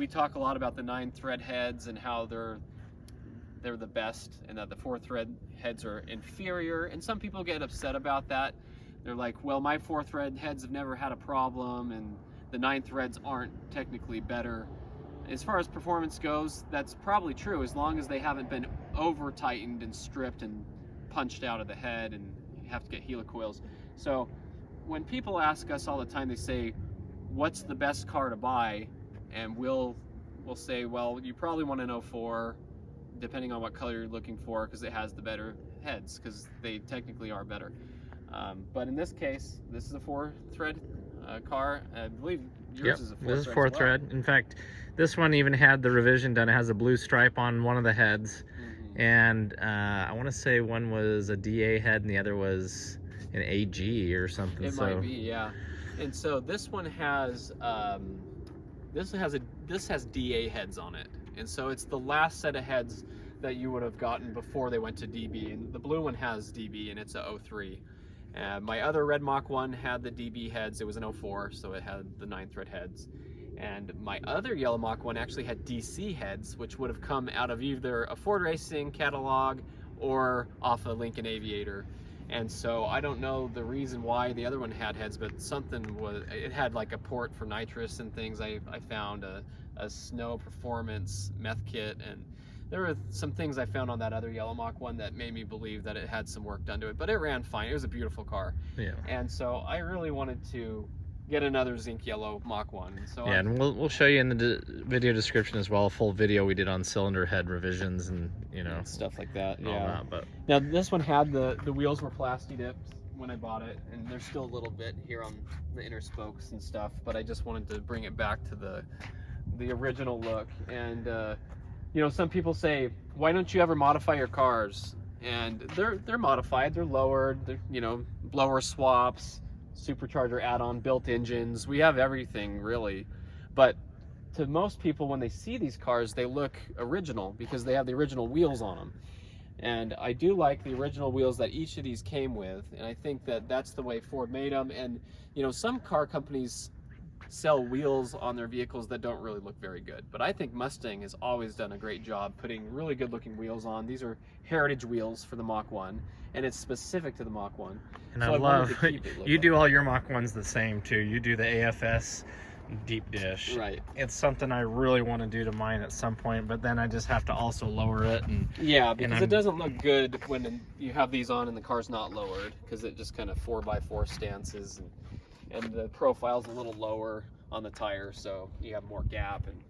We talk a lot about the 9-thread heads and how they're the best, and that the 4-thread heads are inferior. And some people get upset about that. They're like, well, my 4-thread heads have never had a problem, and the 9 threads aren't technically better. As far as performance goes, that's probably true, as long as they haven't been over tightened and stripped and punched out of the head and you have to get helicoils. So when people ask us all the time, they say, what's the best car to buy? And we'll say, well, you probably want an 04, depending on what color you're looking for, because it has the better heads, because they technically are better. But in this case, this is a 4-thread car. I believe yours is a 4-thread. This is 4-thread. In fact, this one even had the revision done. It has a blue stripe on one of the heads. And I want to say one was a DA head and the other was an AG or something. It might be, yeah. And so this one has this has DA heads on it, and so it's the last set of heads that you would have gotten before they went to DB. And the blue one has DB, and it's a 03. My other red Mach 1 had the DB heads. It was an 04, so it had the 9-thread heads. And my other yellow Mach 1 actually had DC heads, which would have come out of either a Ford Racing catalog or off a Lincoln Aviator. And so I don't know the reason why the other one had heads, but it had like a port for nitrous and things. I found a snow performance meth kit, and there were some things I found on that other yellow Mach 1 that made me believe that it had some work done to it, but it ran fine. It was a beautiful car. Yeah. And so I really wanted to get another zinc yellow Mach 1. So yeah, and we'll show you in the video description as well a full video we did on cylinder head revisions and stuff like that. All Yeah. that, but now this one had the wheels were plasti dipped when I bought it, and there's still a little bit here on the inner spokes and stuff, but I just wanted to bring it back to the original look. And some people say, why don't you ever modify your cars? And they're modified, they're lowered, blower swaps, supercharger add-on, built engines. We have everything, really. But to most people, when they see these cars, they look original because they have the original wheels on them. And I do like the original wheels that each of these came with, and I think that that's the way Ford made them. And some car companies sell wheels on their vehicles that don't really look very good, but I think Mustang has always done a great job putting really good looking wheels on. These are heritage wheels for the Mach 1, and it's specific to the Mach 1. And so I love you do like all your Mach 1s the same too. You do the AFS deep dish. Right. It's something I really want to do to mine at some point, but then I just have to also lower it. And yeah, because it doesn't look good when you have these on and the car's not lowered, because it just kind of 4x4 stances, and the profile's a little lower on the tire, so you have more gap. And